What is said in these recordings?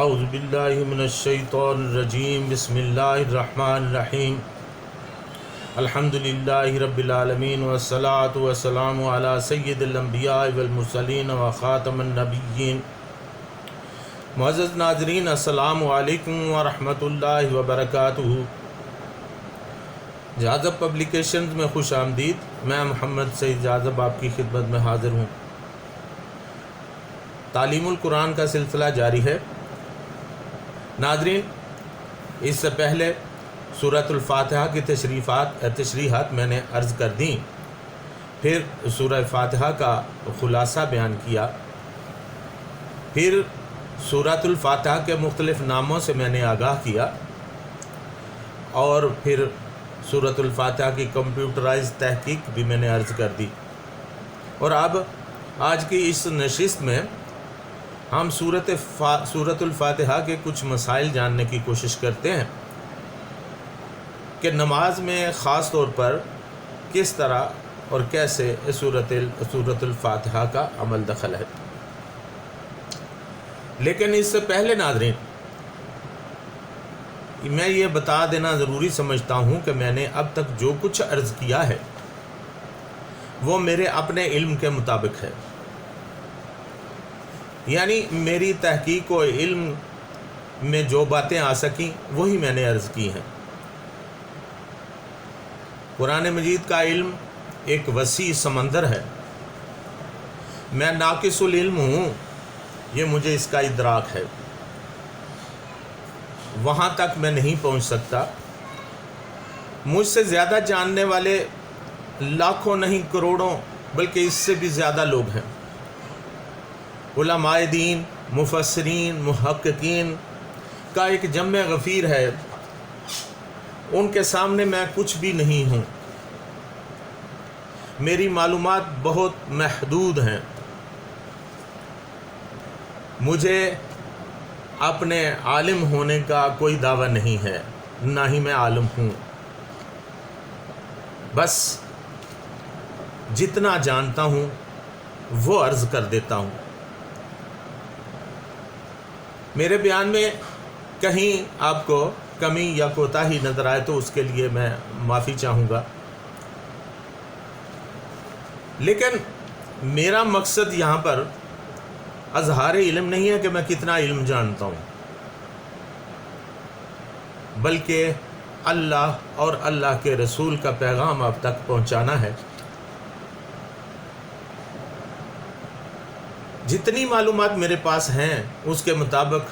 اعوذ باللہ من الشیطان الرجیم بسم اللہ الرحمن الرحیم الحمد للہ رب العالمین والصلاة والسلام علی سید الانبیاء والمرسلین وخاتم النبیین۔ معزز ناظرین، السلام علیکم ورحمۃ اللہ وبرکاتہ۔ جاذب پبلیکیشنز میں خوش آمدید۔ میں محمد سعید جاذب آپ کی خدمت میں حاضر ہوں۔ تعلیم القرآن کا سلسلہ جاری ہے۔ ناظرین، اس سے پہلے سورۃ الفاتحہ کی تشریحات میں نے عرض کر دیں، پھر سورہ فاتحہ کا خلاصہ بیان کیا، پھر سورۃ الفاتحہ کے مختلف ناموں سے میں نے آگاہ کیا، اور پھر سورۃ الفاتحہ کی کمپیوٹرائز تحقیق بھی میں نے عرض کر دی۔ اور اب آج کی اس نشست میں ہم سورۃ الفاتحہ کے کچھ مسائل جاننے کی کوشش کرتے ہیں کہ نماز میں خاص طور پر کس طرح اور کیسے سورۃ الفاتحہ کا عمل دخل ہے۔ لیکن اس سے پہلے ناظرین، میں یہ بتا دینا ضروری سمجھتا ہوں کہ میں نے اب تک جو کچھ عرض کیا ہے وہ میرے اپنے علم کے مطابق ہے، یعنی میری تحقیق و علم میں جو باتیں آ سکیں وہی میں نے عرض کی ہیں۔ قرآن مجید کا علم ایک وسیع سمندر ہے، میں ناقص العلم ہوں، یہ مجھے اس کا ادراک ہے، وہاں تک میں نہیں پہنچ سکتا۔ مجھ سے زیادہ جاننے والے لاکھوں نہیں کروڑوں بلکہ اس سے بھی زیادہ لوگ ہیں۔ علماء دین، مفسرین، محققین کا ایک جمع غفیر ہے، ان کے سامنے میں کچھ بھی نہیں ہوں، میری معلومات بہت محدود ہیں، مجھے اپنے عالم ہونے کا کوئی دعویٰ نہیں ہے، نہ ہی میں عالم ہوں، بس جتنا جانتا ہوں وہ عرض کر دیتا ہوں۔ میرے بیان میں کہیں آپ کو کمی یا کوتاہی نظر آئے تو اس کے لیے میں معافی چاہوں گا، لیکن میرا مقصد یہاں پر اظہار علم نہیں ہے کہ میں کتنا علم جانتا ہوں، بلکہ اللہ اور اللہ کے رسول کا پیغام آپ تک پہنچانا ہے۔ جتنی معلومات میرے پاس ہیں اس کے مطابق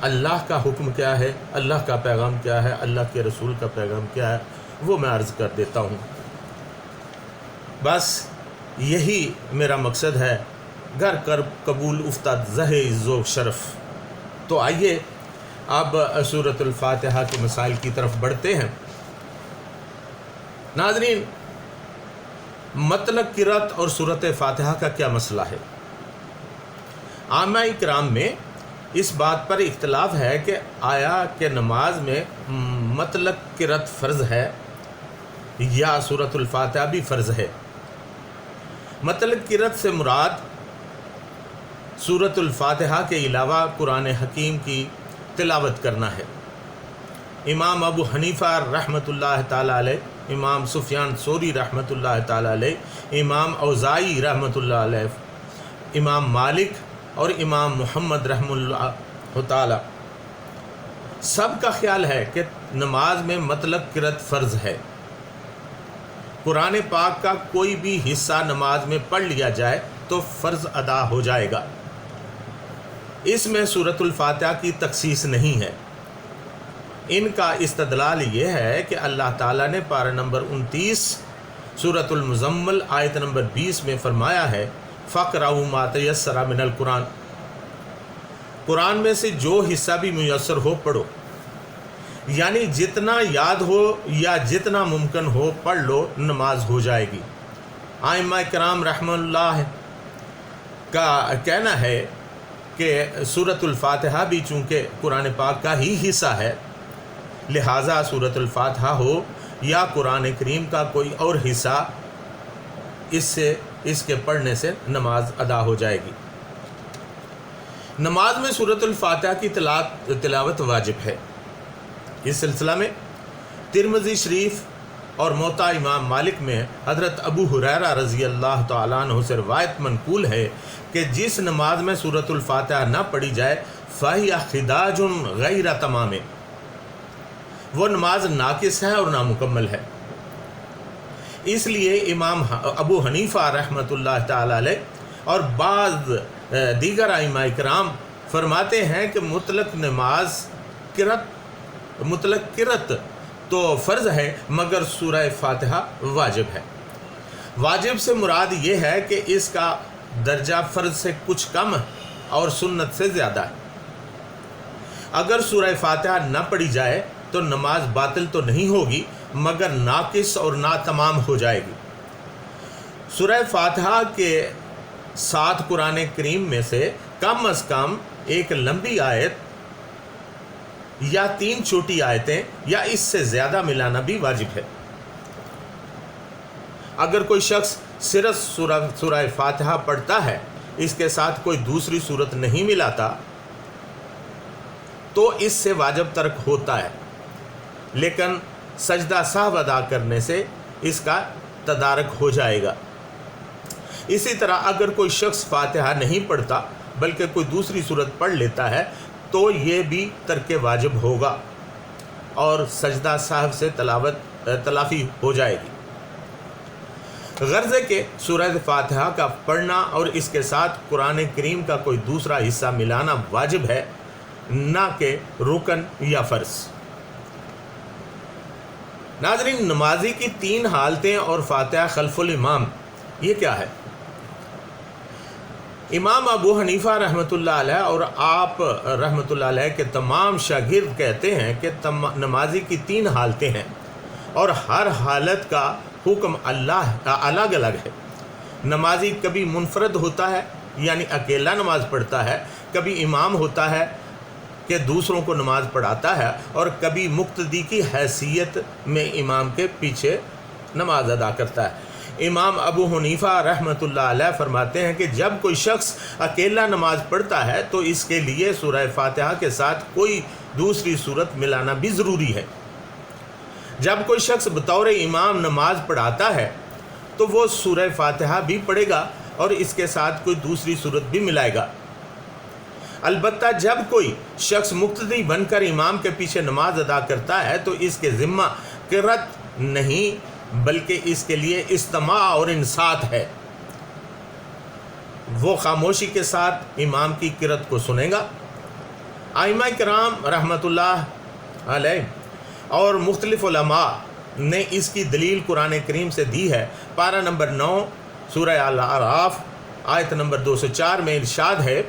اللہ کا حکم کیا ہے، اللہ کا پیغام کیا ہے، اللہ کے رسول کا پیغام کیا ہے، وہ میں عرض کر دیتا ہوں۔ بس یہی میرا مقصد ہے، گر کر قبول افتاد زہ عز و شرف۔ تو آئیے اب سورۃ الفاتحہ کے مسائل کی طرف بڑھتے ہیں۔ ناظرین، مطلق قرأت اور سورۃ فاتحہ کا کیا مسئلہ ہے؟ عامہ کرام میں اس بات پر اختلاف ہے کہ آیا کہ نماز میں مطلق قرأت فرض ہے یا سورۃ الفاتحہ بھی فرض ہے۔ مطلق قرأت سے مراد سورۃ الفاتحہ کے علاوہ قرآن حکیم کی تلاوت کرنا ہے۔ امام ابو حنیفہ رحمۃ اللہ تعالیٰ علیہ، امام سفیان ثوری رحمۃ اللہ تعالیٰ علیہ، امام اوزاعی رحمۃ اللہ علیہ، امام مالک اور امام محمد رحمہ اللہ تعالیٰ، سب کا خیال ہے کہ نماز میں مطلق قرأت فرض ہے۔ قرآن پاک کا کوئی بھی حصہ نماز میں پڑھ لیا جائے تو فرض ادا ہو جائے گا، اس میں سورۃ الفاتحہ کی تخصیص نہیں ہے۔ ان کا استدلال یہ ہے کہ اللہ تعالیٰ نے پارہ نمبر 29 سورۃ المزمل آیت نمبر 20 میں فرمایا ہے، فَقْرَؤُوا مَا تَيَسَّرَ مِنَ الْقُرْآنِ، قرآن میں سے جو حصہ بھی میسر ہو پڑھو، یعنی جتنا یاد ہو یا جتنا ممکن ہو پڑھ لو، نماز ہو جائے گی۔ ائمہ کرام رحمہ اللہ کا کہنا ہے کہ سورۃ الفاتحہ بھی چونکہ قرآن پاک کا ہی حصہ ہے، لہٰذا سورۃ الفاتحہ ہو یا قرآن کریم کا کوئی اور حصہ، اس کے پڑھنے سے نماز ادا ہو جائے گی۔ نماز میں سورۃ الفاتحہ کی تلاوت واجب ہے۔ اس سلسلہ میں ترمذی شریف اور موطا امام مالک میں حضرت ابو ہریرہ رضی اللہ تعالیٰ عنہ سے روایت منقول ہے کہ جس نماز میں سورۃ الفاتحہ نہ پڑھی جائے فَهِيَ خِدَاجٌ غَيْرَ تَمَامٍ، وہ نماز ناقص ہے اور نامکمل ہے۔ اس لیے امام ابو حنیفہ رحمۃ اللہ تعالیٰ علیہ اور بعض دیگر ائمہ کرام فرماتے ہیں کہ مطلق قرأت تو فرض ہے مگر سورہ فاتحہ واجب ہے۔ واجب سے مراد یہ ہے کہ اس کا درجہ فرض سے کچھ کم اور سنت سے زیادہ ہے۔ اگر سورہ فاتحہ نہ پڑھی جائے تو نماز باطل تو نہیں ہوگی مگر ناقص اور ناتمام ہو جائے گی۔ سورہ فاتحہ کے 7 قرآن کریم میں سے کم از کم ایک لمبی آیت یا 3 چھوٹی آیتیں یا اس سے زیادہ ملانا بھی واجب ہے۔ اگر کوئی شخص صرف سورہ فاتحہ پڑھتا ہے، اس کے ساتھ کوئی دوسری صورت نہیں ملاتا تو اس سے واجب ترک ہوتا ہے، لیکن سجدہ سہو ادا کرنے سے اس کا تدارک ہو جائے گا۔ اسی طرح اگر کوئی شخص فاتحہ نہیں پڑھتا بلکہ کوئی دوسری صورت پڑھ لیتا ہے تو یہ بھی ترک واجب ہوگا اور سجدہ سہو سے تلافی ہو جائے گی۔ غرض ہے کہ سورہ فاتحہ کا پڑھنا اور اس کے ساتھ قرآن کریم کا کوئی دوسرا حصہ ملانا واجب ہے، نہ کہ رکن یا فرض۔ ناظرین، نمازی کی 3 حالتیں اور فاتحہ خلف الامام، یہ کیا ہے؟ امام ابو حنیفہ رحمۃ اللہ علیہ اور آپ رحمۃ اللہ علیہ کے تمام شاگرد کہتے ہیں کہ نمازی کی 3 حالتیں ہیں اور ہر حالت کا حکم اللہ کا الگ الگ ہے۔ نمازی کبھی منفرد ہوتا ہے یعنی اکیلا نماز پڑھتا ہے، کبھی امام ہوتا ہے کہ دوسروں کو نماز پڑھاتا ہے، اور کبھی مقتدی کی حیثیت میں امام کے پیچھے نماز ادا کرتا ہے۔ امام ابو حنیفہ رحمۃ اللہ علیہ فرماتے ہیں کہ جب کوئی شخص اکیلا نماز پڑھتا ہے تو اس کے لیے سورہ فاتحہ کے ساتھ کوئی دوسری صورت ملانا بھی ضروری ہے۔ جب کوئی شخص بطور امام نماز پڑھاتا ہے تو وہ سورہ فاتحہ بھی پڑھے گا اور اس کے ساتھ کوئی دوسری صورت بھی ملائے گا۔ البتہ جب کوئی شخص مقتدی بن کر امام کے پیچھے نماز ادا کرتا ہے تو اس کے ذمہ قرأت نہیں بلکہ اس کے لیے استماع اور انصات ہے۔ وہ خاموشی کے ساتھ امام کی قرأت کو سنے گا۔ ائمہ کرام رحمۃ اللہ علیہ اور مختلف علماء نے اس کی دلیل قرآن کریم سے دی ہے۔ پارہ نمبر 9 سورہ الاعراف آیت نمبر 204 میں ارشاد ہے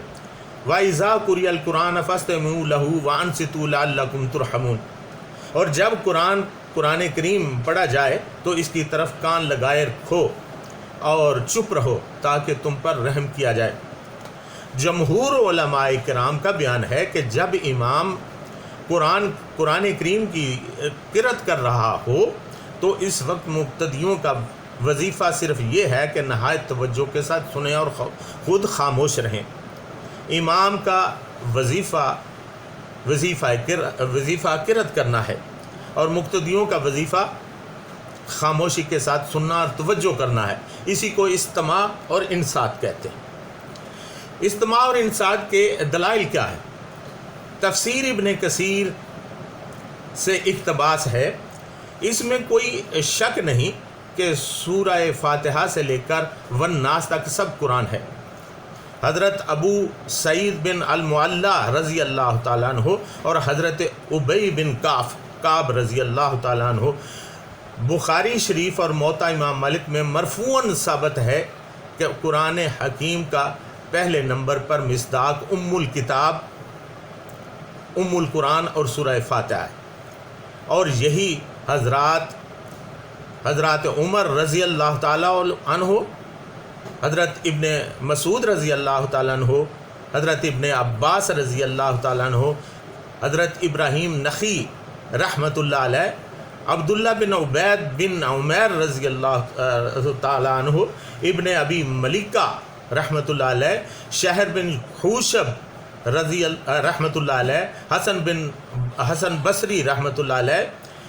وَإِذَا قُرِئَ الْقُرْآنُ فَاسْتَمِعُوا لَهُ وَأَنصِتُوا لَعَلَّكُمْ تُرْحَمُونَ، اور جب قرآن کریم پڑھا جائے تو اس کی طرف کان لگائے رکھو اور چپ رہو تاکہ تم پر رحم کیا جائے۔ جمہور علماء کرام کا بیان ہے کہ جب امام قرآن کریم کی قرأت کر رہا ہو تو اس وقت مقتدیوں کا وظیفہ صرف یہ ہے کہ نہایت توجہ کے ساتھ سنیں اور خود خاموش رہیں۔ امام کا وظیفہ قرأت کرنا ہے اور مقتدیوں کا وظیفہ خاموشی کے ساتھ سننا اور توجہ کرنا ہے۔ اسی کو استماع اور انصات کہتے ہیں۔ استماع اور انصات کے دلائل کیا ہے؟ تفسیر ابن کثیر سے اقتباس ہے، اس میں کوئی شک نہیں کہ سورہ فاتحہ سے لے کر والناس تک سب قرآن ہے۔ حضرت ابو سعید بن المعلیٰ رضی اللہ تعالیٰ عنہ اور حضرت ابی بن کعب رضی اللہ تعالیٰ عنہ بخاری شریف اور موطا امام مالک میں مرفوعاً ثابت ہے کہ قرآن حکیم کا پہلے نمبر پر مصداق الکتاب القرآن اور سورہ فاتحہ ہے، اور یہی حضرات عمر رضی اللہ تعالیٰ عنہ، حضرت ابن مسعود رضی اللہ تعالیٰ عنہ، حضرت ابن عباس رضی اللہ تعالیٰ عنہ، حضرت ابراہیم نخی رحمۃ اللہ علیہ، عبداللہ بن عبید بن عمیر رضی اللہ تعالیٰ عنہ، ابن ابی ملیکہ رحمۃ اللہ علیہ، شہر بن خوشب رحمۃ اللہ علیہ، حسن بصری رحمۃ اللہ علیہ،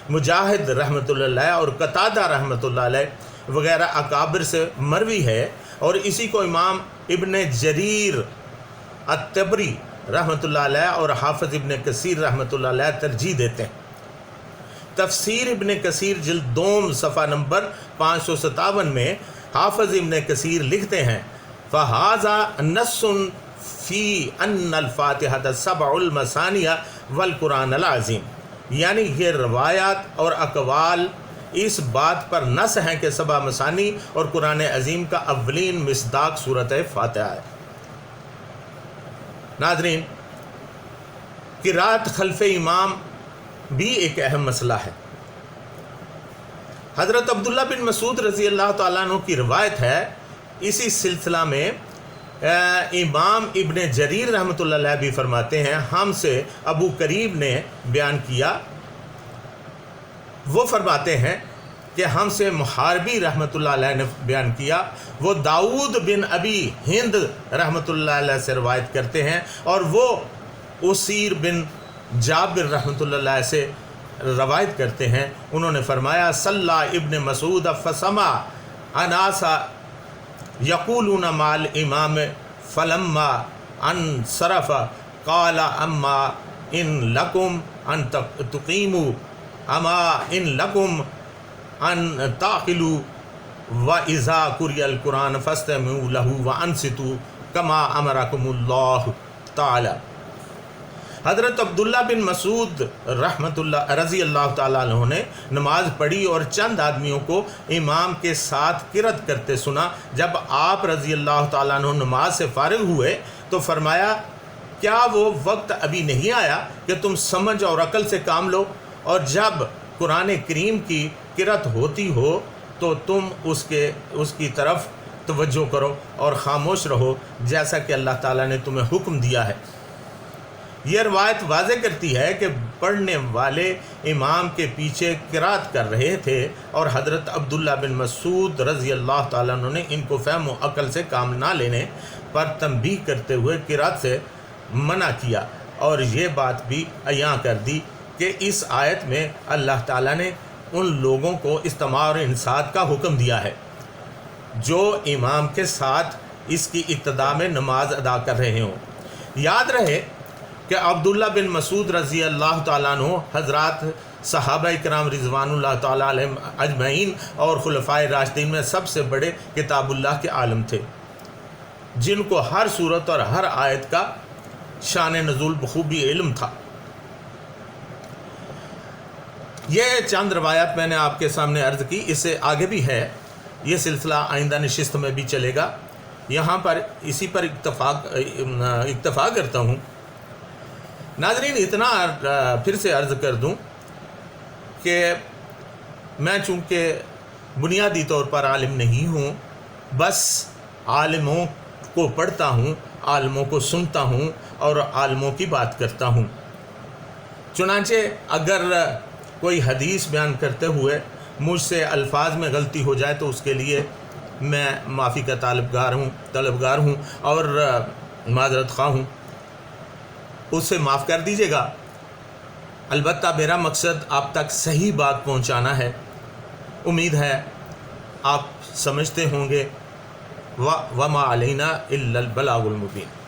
مجاہد رحمۃ اللہ علیہ اور قتادہ رحمۃ اللہ علیہ وغیرہ اکابر سے مروی ہے، اور اسی کو امام ابن جریر الطبری رحمۃ اللہ علیہ اور حافظ ابن کثیر رحمۃ اللہ علیہ ترجیح دیتے ہیں۔ تفسیر ابن کثیر جلد 2 صفحہ نمبر 557 میں حافظ ابن کثیر لکھتے ہیں فَهَذَا نَصٌ فِي أَنَّ الْفَاتِحَةَ سَبْعُ الْمَثَانِيَ وَالْقُرْآنَ الْعَظِيمِ، یعنی یہ روایات اور اقوال اس بات پر نص ہیں کہ 7 مثانی اور قرآن عظیم کا اولین مصداق سورۃ فاتحہ ہے۔ ناظرین، قرات خلف امام بھی ایک اہم مسئلہ ہے۔ حضرت عبداللہ بن مسعود رضی اللہ تعالیٰ عنہ کی روایت ہے، اسی سلسلہ میں امام ابن جریر رحمۃ اللہ علیہ بھی فرماتے ہیں، ہم سے ابو قریب نے بیان کیا، وہ فرماتے ہیں کہ ہم سے محاربی رحمۃ اللہ علیہ نے بیان کیا، وہ داؤد بن ابی ہند رحمۃ اللہ علیہ سے روایت کرتے ہیں، اور وہ اسیر بن جابر رحمۃ اللہ علیہ سے روایت کرتے ہیں، انہوں نے فرمایا صلی ابن مسعود فسمع اناسا یقولون مال امام فلما انصرف قال اما ان لکم ان تقیموا اما ان لکم ان تعقلوا واذا قرئ القرآن فاستمعوا له وانصتوا كما امركم اللہ تعالی۔ حضرت عبداللہ بن مسعود رضی اللہ تعالیٰ عنہ نے نماز پڑھی اور چند آدمیوں کو امام کے ساتھ قرات کرتے سنا۔ جب آپ رضی اللہ تعالیٰ عنہ نماز سے فارغ ہوئے تو فرمایا کیا وہ وقت ابھی نہیں آیا کہ تم سمجھ اور عقل سے کام لو، اور جب قرآن کریم کی قرات ہوتی ہو تو تم اس کی طرف توجہ کرو اور خاموش رہو جیسا کہ اللہ تعالیٰ نے تمہیں حکم دیا ہے۔ یہ روایت واضح کرتی ہے کہ پڑھنے والے امام کے پیچھے قرات کر رہے تھے، اور حضرت عبداللہ بن مسعود رضی اللہ تعالیٰ عنہ نے ان کو فہم و عقل سے کام نہ لینے پر تنبیہ کرتے ہوئے قرات سے منع کیا، اور یہ بات بھی عیاں کر دی کہ اس آیت میں اللہ تعالیٰ نے ان لوگوں کو استماع اور انصات کا حکم دیا ہے جو امام کے ساتھ اس کی ابتدا میں نماز ادا کر رہے ہوں۔ یاد رہے کہ عبداللہ بن مسعود رضی اللہ تعالیٰ عنہ حضرات صحابہ کرام رضوان اللہ تعالیٰ علیہم اجمعین اور خلفائے راشدین میں سب سے بڑے کتاب اللہ کے عالم تھے، جن کو ہر صورت اور ہر آیت کا شان نزول بخوبی علم تھا۔ یہ چند روایات میں نے آپ کے سامنے عرض کی، اس سے آگے بھی ہے، یہ سلسلہ آئندہ نشست میں بھی چلے گا، یہاں پر اسی پر اکتفا کرتا ہوں۔ ناظرین، اتنا پھر سے عرض کر دوں کہ میں چونکہ بنیادی طور پر عالم نہیں ہوں، بس عالموں کو پڑھتا ہوں، عالموں کو سنتا ہوں اور عالموں کی بات کرتا ہوں۔ چنانچہ اگر کوئی حدیث بیان کرتے ہوئے مجھ سے الفاظ میں غلطی ہو جائے تو اس کے لیے میں معافی کا طلبگار ہوں اور معذرت خواہ ہوں، اس سے معاف کر دیجیے گا۔ البتہ میرا مقصد آپ تک صحیح بات پہنچانا ہے، امید ہے آپ سمجھتے ہوں گے۔ وَمَا عَلَيْنَا إِلَّا الْبَلَاغُ الْمُبِينُ۔